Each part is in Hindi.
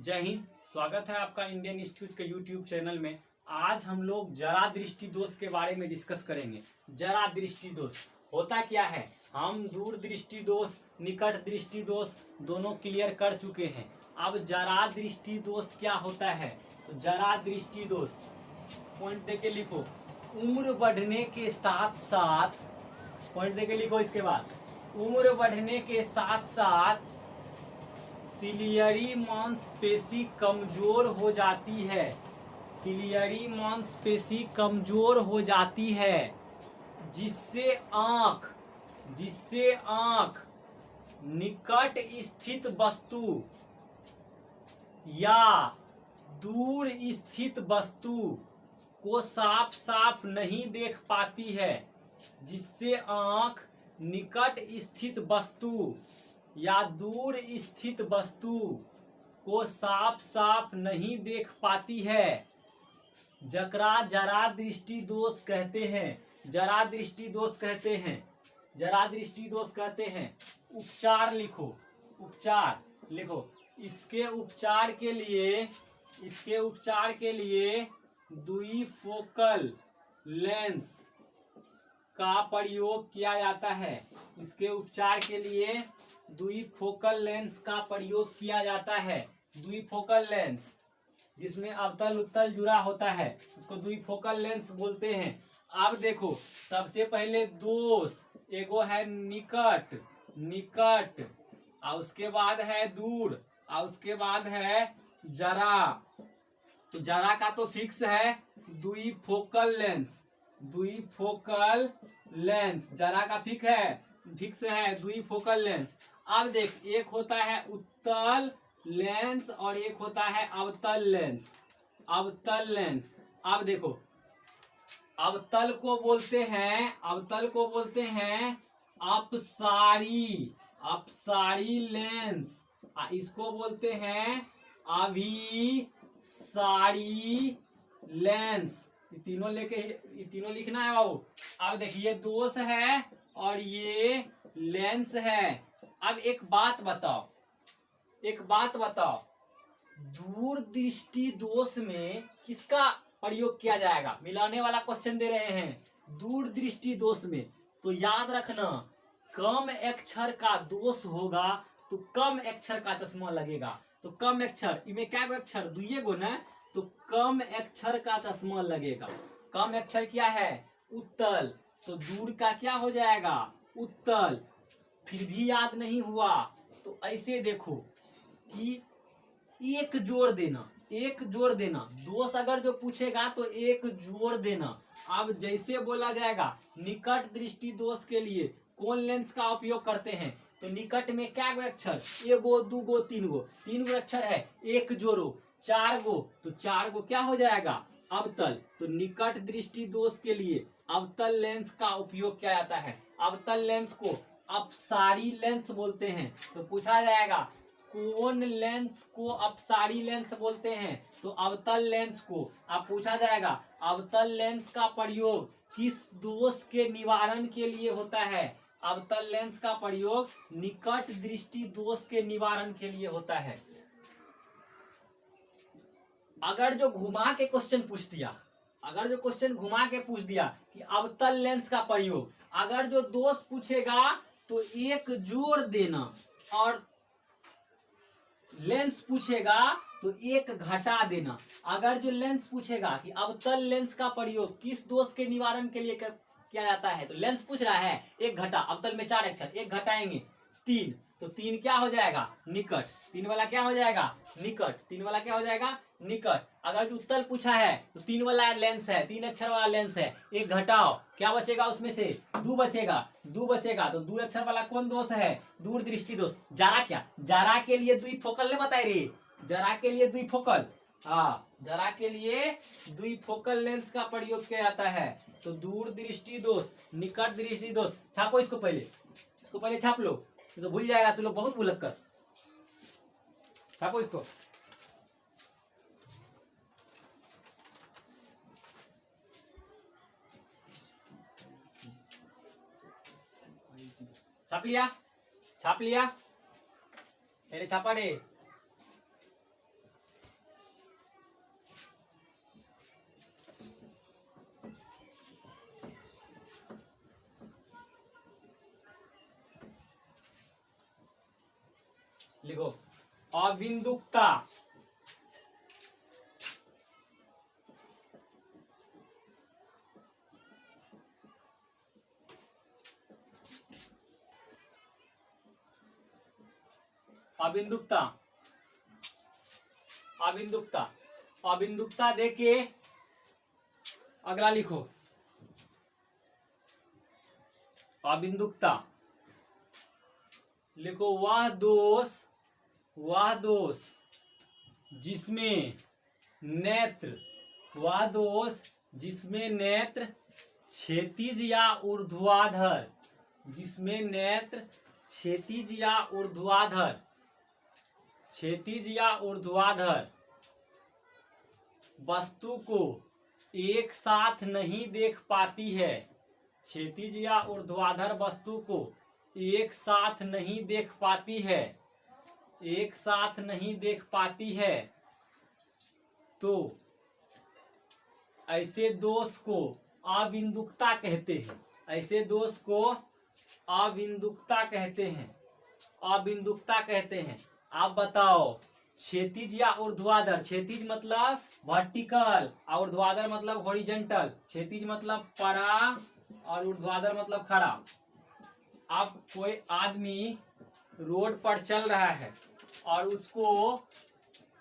जय हिंद। स्वागत है आपका इंडियन इंस्टीट्यूट के यूट्यूब चैनल में। आज हम लोग जरा दृष्टि दोष के बारे में डिस्कस करेंगे। जरा दृष्टि दोष होता क्या है, हम दूर दृष्टि दोष, निकट दृष्टि दोष दोनों क्लियर कर चुके हैं। अब जरा दृष्टि दोष क्या होता है, तो जरा दृष्टि दोष पॉइंट देके लिखो, उम्र बढ़ने के साथ साथ, पॉइंट देके लिखो, इसके बाद उम्र बढ़ने के साथ साथ सिलियरी मांसपेशी कमजोर हो जाती है। सिलियरी मांसपेशी कमजोर हो जाती है, जिससे आंख निकट स्थित वस्तु या दूर स्थित वस्तु को साफ साफ नहीं देख पाती है। जिससे आंख निकट स्थित वस्तु या दूर स्थित वस्तु को साफ साफ नहीं देख पाती है, जकरा जरा दृष्टि दोष कहते हैं। जरा दृष्टि दोष कहते हैं, जरा दृष्टि दोष कहते हैं। उपचार लिखो, उपचार लिखो। इसके उपचार के लिए द्विफोकल लेंस का प्रयोग किया जाता है। इसके उपचार के लिए द्विफोकल लेंस का प्रयोग किया जाता है। द्विफोकल लेंस जिसमें अवतल उत्तल जुड़ा होता है, उसको द्विफोकल लेंस बोलते हैं। अब देखो, सबसे पहले दोष, एगो है निकट, और उसके बाद है दूर, और उसके बाद है जरा। तो जरा का तो फिक्स है द्विफोकल लेंस, द्विफोकल लेंस जरा का फिक्स है द्विफोकल लेंस। अब देख, एक होता है उत्तल लेंस और एक होता है अवतल लेंस। अवतल लेंस, अब देखो, अवतल को बोलते हैं अपसारी लेंस, इसको बोलते हैं अभिसारी लेंस। ये तीनों लिखना है बाबू। अब देखिए, दोष है और ये लेंस है। अब एक बात बताओ, दूर दृष्टि दोष में किसका प्रयोग किया जाएगा? मिलाने वाला क्वेश्चन दे रहे हैं दूर दृष्टि दोष में, तो याद रखना, कम अक्षर का दोष होगा तो कम अक्षर का चश्मा लगेगा। तो कम अक्षर, इनमें क्या अक्षर, दुइये गो ना, तो कम अक्षर का चश्मा लगेगा। कम अक्षर क्या है? उत्तल। तो दूर का क्या हो जाएगा? उत्तल। फिर भी याद नहीं हुआ तो ऐसे देखो कि एक जोड़ देना, दोष अगर जो पूछेगा तो एक जोड़ देना। अब जैसे बोला जाएगा, निकट दृष्टि दोष के लिए कौन लेंस का उपयोग करते हैं, तो निकट में क्या गो अक्षर, एगो, दूगो, तीन गो अक्षर है, एक जोड़ो, 4 गो, तो 4 गो क्या हो जाएगा? अवतल। तो निकट दृष्टि दोष के लिए अवतल लेंस का उपयोग किया जाता है। अवतल लेंस को अपसारी लेंस बोलते हैं। तो पूछा जाएगा, कौन लेंस को अपसारी लेंस बोलते हैं, तो अवतल लेंस को। अब पूछा जाएगा, अवतल लेंस का प्रयोग किस दोष के निवारण के लिए होता है? अवतल लेंस का प्रयोग निकट दृष्टि दोष के निवारण के लिए होता है। अगर जो घुमा के क्वेश्चन पूछ दिया कि अवतल लेंस का प्रयोग, अगर जो दोष पूछेगा तो एक जोड़ देना, और लेंस पूछेगा तो एक घटा देना। अगर जो लेंस पूछेगा कि अवतल लेंस का प्रयोग किस दोष के निवारण के लिए किया जाता है, तो लेंस पूछ रहा है, एक घटा, अवतल में 4 अक्षर, एक घटाएंगे 3, तो 3 क्या हो जाएगा? निकट। 3 वाला क्या हो जाएगा? निकट। 3 वाला क्या हो जाएगा? निकट। अगर जो उत्तल पूछा है तो 3 वाला लेंस है, 3 अक्षर वाला लेंस है, एक घटाओ, क्या बचेगा उसमें से? 2 बचेगा। तो 2 अक्षर वाला कौन दोष है? दूर दृष्टि दोष। जरा क्या, जरा के लिए द्विफोकल ने बताए रे, जरा के लिए द्विफोकल, जरा के लिए द्विफोकल लेंस का प्रयोग किया जाता है। तो दूर दृष्टि दोष, निकट दृष्टि दोष। छापो इसको पहले छाप लो, तो भूल जाएगा, तू लोग बहुत भूलक कर। छापो इसको। छाप लिया, मेरे छापा रे। लिखो अबिंदुकता, अबिंदुकता, अबिंदुकता, अबिंदुकता देके अगला लिखो अबिंदुकता। लिखो वह दोष जिसमें नेत्र, वह दोष जिसमें नेत्र क्षैतिज या ऊर्ध्वाधर, जिसमें नेत्र क्षैतिज या ऊर्ध्वाधर, क्षैतिज या ऊर्ध्वाधर वस्तु को एक साथ नहीं देख पाती है, क्षैतिज या ऊर्ध्वाधर वस्तु को एक साथ नहीं देख पाती है, एक साथ नहीं देख पाती है, तो ऐसे दोष को अबिंदुकता कहते हैं, ऐसे दोष को अबिंदुकता कहते हैं, अबिंदुकता कहते हैं। आप बताओ क्षैतिज या ऊर्ध्वाधर, क्षैतिज मतलब वर्टिकल और ऊर्ध्वाधर मतलब हॉरिजॉन्टल, क्षैतिज मतलब परा और ऊर्ध्वाधर मतलब खड़ा। अब कोई आदमी रोड पर चल रहा है और उसको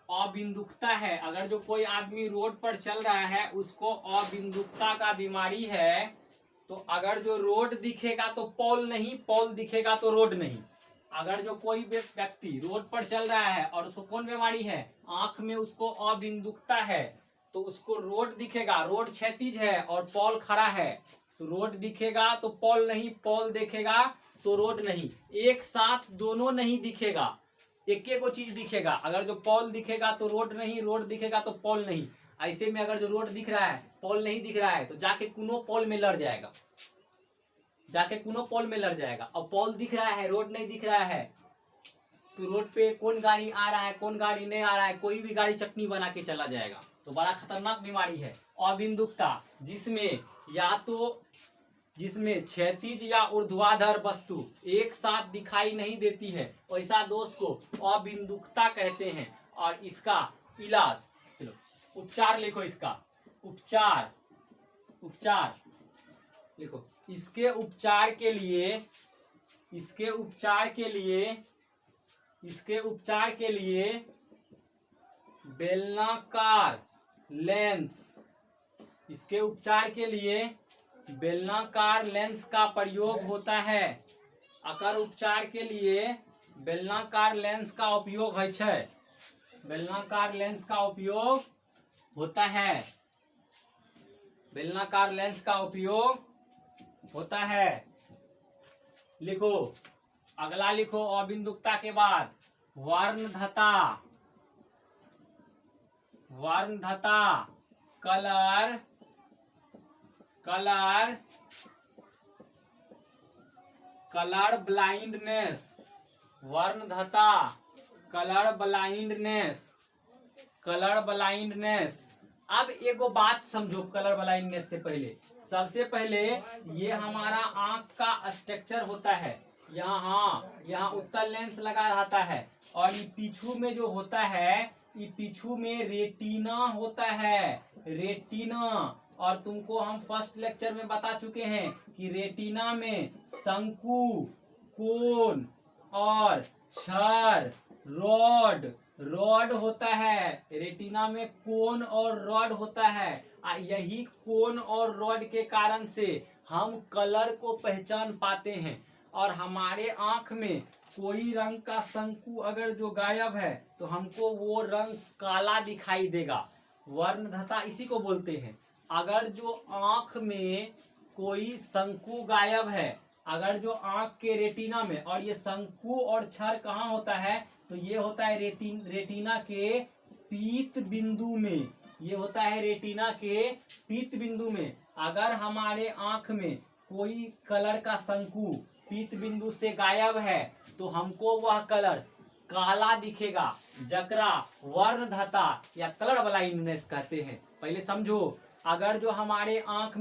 अबिंदुकता है, अगर जो कोई आदमी रोड पर चल रहा है उसको अबिंदुकता का बीमारी है, तो अगर जो रोड दिखेगा तो पोल नहीं, पोल दिखेगा तो रोड नहीं। अगर जो कोई व्यक्ति रोड पर चल रहा है और उसको कौन बीमारी है, आंख में उसको अबिंदुकता है, तो उसको रोड दिखेगा, रोड क्षैतिज है और पोल खड़ा है, तो रोड दिखेगा तो पोल नहीं, पोल देखेगा तो रोड नहीं, एक साथ दोनों नहीं दिखेगा, एक एक को चीज दिखेगा। अगर जो पोल दिखेगा तो रोड नहीं, रोड दिखेगा तो पोल नहीं। ऐसे में अगर जो रोड दिख रहा है पोल नहीं दिख रहा है तो जाके कोनो पोल में लड़ जाएगा, जाके कोनो पोल में लड़ जाएगा। और पोल दिख रहा है रोड नहीं दिख रहा है तो रोड पे कौन गाड़ी आ रहा है कौन गाड़ी नहीं आ रहा है, कोई भी गाड़ी चटनी बना के चला जाएगा। तो बड़ा खतरनाक बीमारी है अबिंदुकता, जिसमें या तो जिसमें क्षैतिज या ऊर्ध्वाधर वस्तु एक साथ दिखाई नहीं देती है, ऐसा दोष को अबिंदुकता कहते हैं। और इसका इलाज, चलो उपचार लिखो, इसका उपचार, उपचार लिखो। इसके उपचार के लिए, इसके उपचार के लिए, इसके उपचार के लिए बेलनाकार लेंस, इसके उपचार के लिए बेलनाकार लेंस का प्रयोग होता है। अकर उपचार के लिए बेलनाकार लेंस का उपयोग है छे, बेलनाकार लेंस का उपयोग होता है, बेलनाकार लेंस का उपयोग होता है। लिखो अगला, लिखो अबिंदुकता के बाद वर्णधता, वर्णधता कलर, कलर, कलर ब्लाइंडनेस, वर्णधता कलर ब्लाइंडनेस, कलर ब्लाइंडनेस। अब एगो बात समझो कलर ब्लाइंडनेस से पहले, सबसे पहले ये हमारा आंख का स्ट्रक्चर होता है, यहाँ उत्तल लेंस लगा रहता है और ये पीछू में जो होता है, ये पीछू में रेटिना होता है, रेटिना। और तुमको हम फर्स्ट लेक्चर में बता चुके हैं कि रेटिना में शंकु, कोन और छर, रॉड, रॉड होता है, रेटिना में कोन और रॉड होता है। यही कोन और रॉड के कारण से हम कलर को पहचान पाते हैं। और हमारे आंख में कोई रंग का शंकु अगर जो गायब है तो हमको वो रंग काला दिखाई देगा, वर्णधता इसी को बोलते हैं। अगर जो आंख में कोई शंकु गायब है, अगर जो आंख के रेटिना में, और ये शंकु और छर कहाँ होता है, तो ये होता है रेटिना के पीत बिंदु में, ये होता है रेटिना के पीत बिंदु में। अगर हमारे आंख में कोई कलर का शंकु पीत बिंदु से गायब है तो हमको वह कलर काला दिखेगा, जकरा वर्णधता या कलर ब्लाइंडनेस कहते हैं। पहले समझो, अगर जो हमारे आंख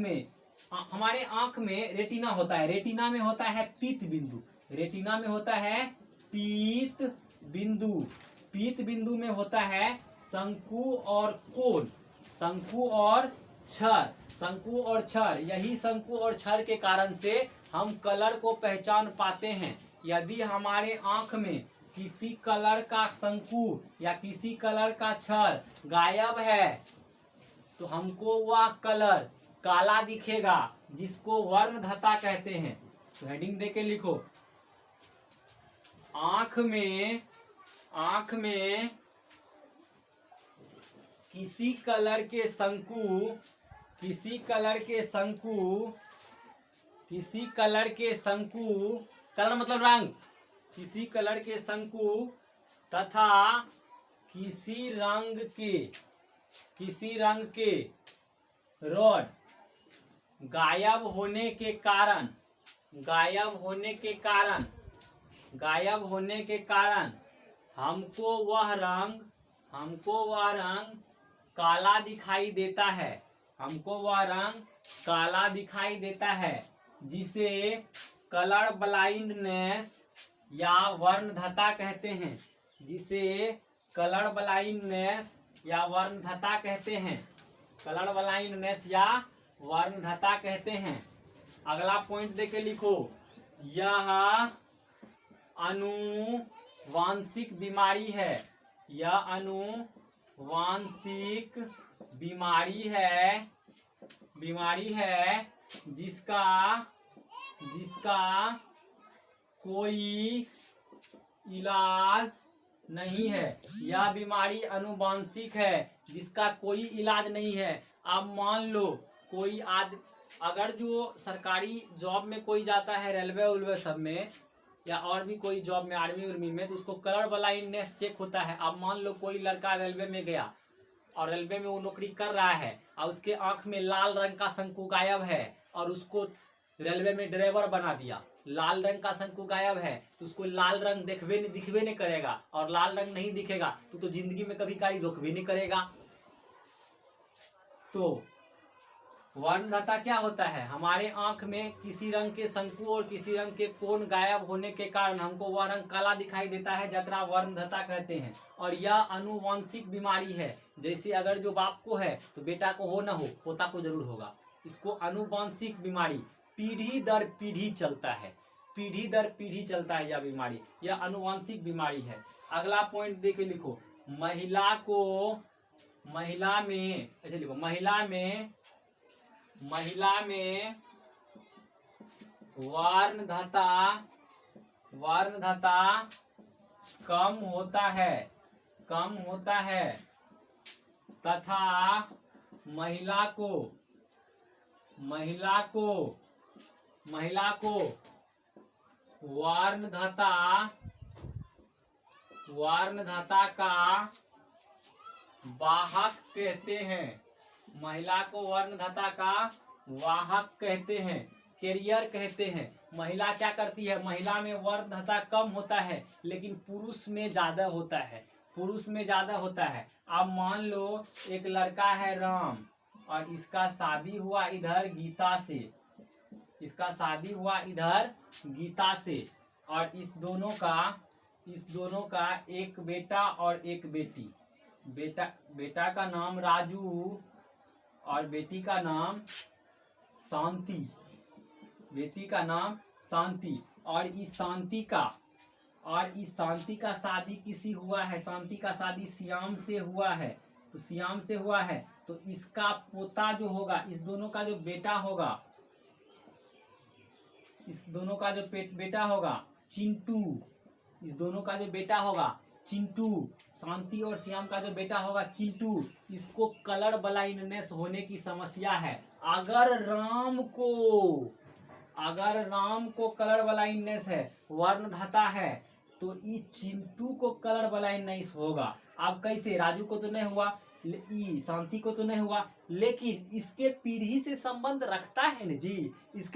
में रेटिना होता है, रेटिना में होता है पीत बिंदु, रेटिना में होता है पीत बिंदु, पीत बिंदु में होता है शंकु और कोण, शंकु और छड़, शंकु और छड़। यही शंकु और छड़ के कारण से हम कलर को पहचान पाते हैं। यदि हमारे आंख में किसी कलर का शंकु या किसी कलर का छड़ गायब है तो हमको वह कलर काला दिखेगा, जिसको वर्णधता कहते हैं। तो हेडिंग देके लिखो, आंख में किसी कलर के शंकु, कलर मतलब रंग, किसी कलर के शंकु तथा किसी रंग के रॉड गायब होने के कारण हमको वह रंग काला दिखाई देता है, जिसे कलर ब्लाइंडनेस या वर्णधता कहते हैं, कलर ब्लाइंडनेस या वर्णधता कहते हैं। अगला पॉइंट देके लिखो, यह आनुवांशिक बीमारी है जिसका कोई इलाज नहीं है। यह बीमारी आनुवांशिक है जिसका कोई इलाज नहीं है। अब मान लो कोई अगर जो सरकारी जॉब में कोई जाता है, रेलवे उलवे सब में, या और भी कोई जॉब में, आर्मी उर्मी में, तो उसको कलर ब्लाइंडनेस चेक होता है। अब मान लो कोई लड़का रेलवे में गया और रेलवे में वो नौकरी कर रहा है और उसके आंख में लाल रंग का शंकु गायब है और उसको रेलवे में ड्राइवर बना दिया। लाल रंग का शंकु गायब है तो उसको लाल रंग दिखबे नहीं करेगा, और लाल रंग नहीं दिखेगा तो जिंदगी में कभी गाड़ी रोकबे नहीं करेगा। तो वर्णधता क्या होता है, हमारे आंख में किसी रंग के शंकु और किसी रंग के कोण गायब होने के कारण हमको वह रंग काला दिखाई देता है, जकरा वर्णधता कहते हैं। और यह आनुवांशिक बीमारी है, जैसे अगर जो बाप को है तो बेटा को हो ना हो, पोता को जरूर होगा। इसको आनुवांशिक बीमारी, पीढ़ी दर पीढ़ी चलता है, यह बीमारी, यह आनुवांशिक बीमारी है। अगला पॉइंट दे के लिखो, महिला में वर्णधता कम होता है तथा महिला को वर्णधता का वाहक कहते हैं। महिला को वर्णधता का वाहक कहते हैं, कैरियर कहते हैं। महिला क्या करती है, महिला में वर्णधता कम होता है लेकिन पुरुष में ज्यादा होता है। अब मान लो एक लड़का है राम और इसका शादी हुआ इधर गीता से, और इस दोनों का एक बेटा और एक बेटी। बेटा का नाम राजू और बेटी का नाम शांति। और इस शांति का शादी किसी हुआ है, शांति का शादी श्याम से हुआ है। तो इसका पोता जो होगा, इस दोनों का जो बेटा होगा चिंटू, शांति और श्याम का जो बेटा होगा चिंटू, इसको कलर ब्लाइंडनेस होने की समस्या है। अगर राम को कलर ब्लाइंडनेस है, वर्णधता है, तो इस चिंटू को कलर ब्लाइंडनेस होगा। अब कैसे, राजू को तो नहीं हुआ, शांति को तो नहीं हुआ, लेकिन इसके पीढ़ी से संबंध रखता है ना जी, इस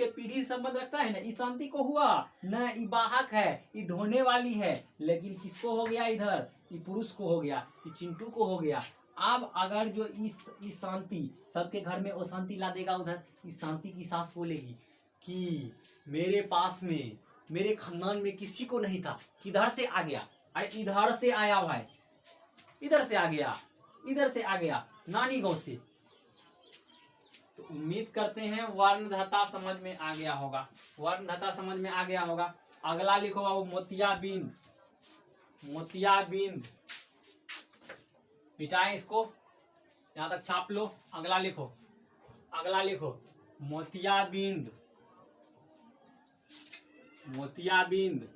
शांति को हुआ न, ये वाहक है, ये ढोने वाली है, लेकिन किसको हो गया, इधर ये पुरुष को हो गया, ये चिंटू को हो गया। अब अगर जो इस शांति सबके घर में वो शांति ला देगा उधर, इस शांति की सास बोलेगी कि मेरे पास में, मेरे खानदान में किसी को नहीं था, किधर से आ गया, अरे इधर से आया भाई, इधर से आ गया, इधर से आ गया नानी गांव से। तो उम्मीद करते हैं वर्णधाता समझ में आ गया होगा, वर्णधाता समझ में आ गया होगा। अगला लिखो बाबू मोतियाबिंद, मोतियाबिंद मिटाएं इसको, यहां तक छाप लो। अगला लिखो, अगला लिखो मोतियाबिंद, मोतियाबिंद।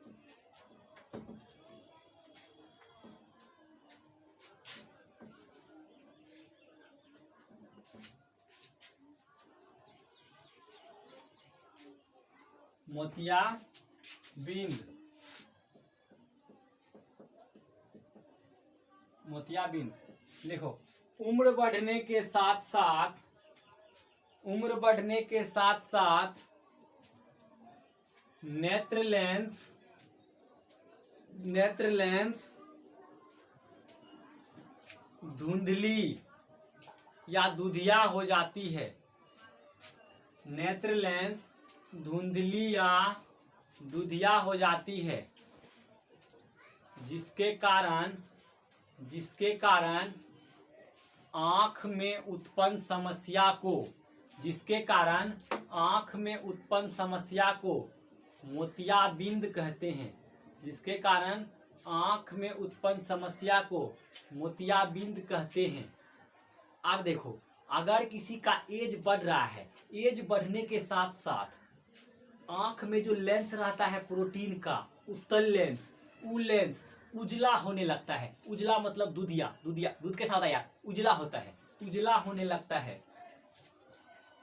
मोतियाबिंद, मोतियाबिंद लिखो। उम्र बढ़ने के साथ साथ, उम्र बढ़ने के साथ साथ नेत्र लेंस, नेत्र लेंस धुंधली या दुधिया हो जाती है, नेत्र लेंस धुंधली या दुधिया हो जाती है, जिसके कारण, जिसके कारण आंख में उत्पन्न समस्या को, जिसके कारण आंख में उत्पन्न समस्या को मोतियाबिंद कहते हैं, जिसके कारण आंख में उत्पन्न समस्या को मोतियाबिंद कहते हैं। अब देखो, अगर किसी का एज बढ़ रहा है, एज बढ़ने के साथ साथ आंख में जो लेंस रहता है प्रोटीन का, उत्तल लेंस, वो लेंस उजला होने लगता है। उजला मतलब दूधिया, दूधिया दूध के साथ आया, उजला होता है, उजला होने लगता है।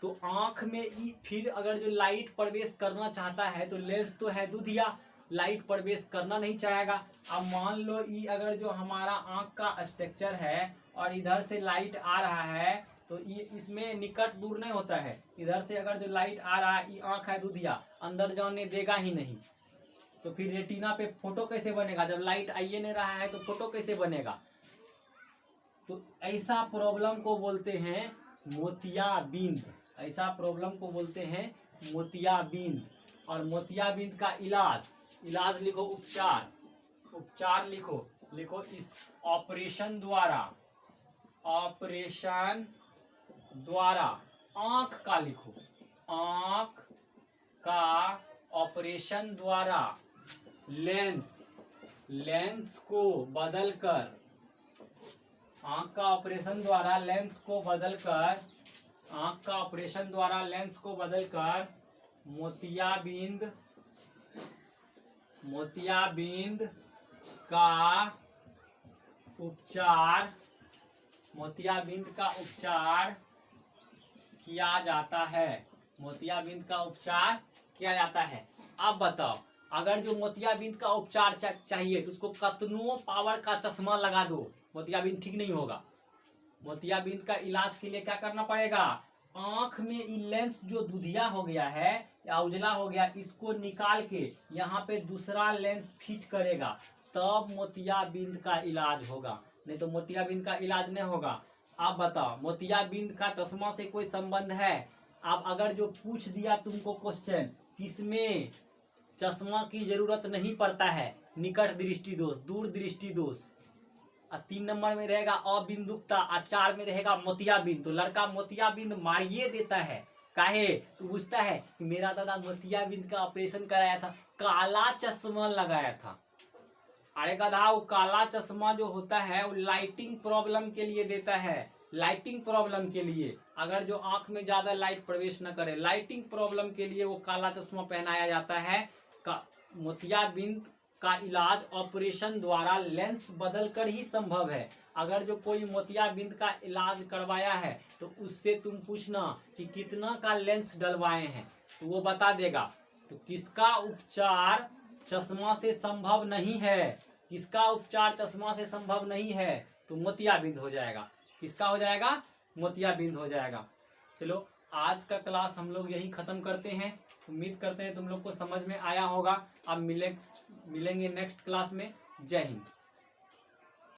तो आंख में फिर अगर जो लाइट प्रवेश करना चाहता है तो लेंस तो है दूधिया, लाइट प्रवेश करना नहीं चाहेगा। अब मान लो ये अगर जो हमारा आंख का स्ट्रक्चर है और इधर से लाइट आ रहा है तो ये इसमें निकट दूर नहीं होता है। इधर से अगर जो लाइट आ रहा है, ये आंख है दूधिया, अंदर जाने देगा ही नहीं। तो फिर रेटिना पे फोटो कैसे बनेगा? जब लाइट आइए नहीं रहा है तो फोटो कैसे बनेगा? तो ऐसा प्रॉब्लम को बोलते हैं मोतियाबिंद, ऐसा प्रॉब्लम को बोलते हैं मोतियाबिंद। और मोतियाबिंद का इलाज, इलाज लिखो उपचार, उपचार लिखो, लिखो इस ऑपरेशन द्वारा, ऑपरेशन द्वारा, आंख का लिखो, आंख का ऑपरेशन द्वारा लेंस, लेंस को बदलकर, आंख का ऑपरेशन द्वारा लेंस को बदलकर, आंख का ऑपरेशन द्वारा लेंस को बदलकर मोतियाबिंद, मोतियाबिंद का उपचार, मोतियाबिंद का उपचार किया जाता है, मोतियाबिंद का उपचार किया जाता है। अब बताओ, अगर जो मोतियाबिंद का उपचार चाहिए तो उसको कतनो पावर का चश्मा लगा दो, मोतियाबिंद ठीक नहीं होगा। मोतियाबिंद का इलाज के लिए क्या करना पड़ेगा? आंख में लेंस जो दुधिया हो गया है या उजला हो गया, इसको निकाल के यहाँ पे दूसरा लेंस फिट करेगा, तब मोतियाबिंद का इलाज होगा, नहीं तो मोतियाबिंद का इलाज नहीं होगा। आप बताओ, मोतियाबिंद का चश्मा से कोई संबंध है? आप अगर जो पूछ दिया तुमको क्वेश्चन, किसमें चश्मा की जरूरत नहीं पड़ता है? निकट दृष्टि दोष, दूर दृष्टि दोष। 3 नंबर में रहेगा अबिंदुकता, 4 में रहेगा मोतियाबिंद। तो लड़का मोतियाबिंद मारिए देता है, काहे? तो पूछता है कि मेरा दादा मोतियाबिंद का ऑपरेशन कराया था, काला चश्मा लगाया था। अरे गधा, वो काला चश्मा जो होता है वो लाइटिंग प्रॉब्लम के लिए देता है, लाइटिंग प्रॉब्लम के लिए। अगर जो आंख में ज्यादा लाइट प्रवेश न करे, लाइटिंग प्रॉब्लम के लिए वो काला चश्मा पहनाया जाता है। मोतियाबिंद का इलाज ऑपरेशन द्वारा लेंस बदलकर ही संभव है। अगर जो कोई मोतियाबिंद का इलाज करवाया है तो उससे तुम पूछना कि कितना का लेंस डलवाए हैं, तो वो बता देगा। तो किसका उपचार चश्मा से संभव नहीं है, किसका उपचार चश्मा से संभव नहीं है? तो मोतियाबिंद हो जाएगा। किसका हो जाएगा? मोतियाबिंद हो जाएगा। चलो, आज का क्लास हम लोग यही खत्म करते हैं। उम्मीद करते हैं तुम लोग को समझ में आया होगा। अब मिलेंगे नेक्स्ट क्लास में। जय हिंद।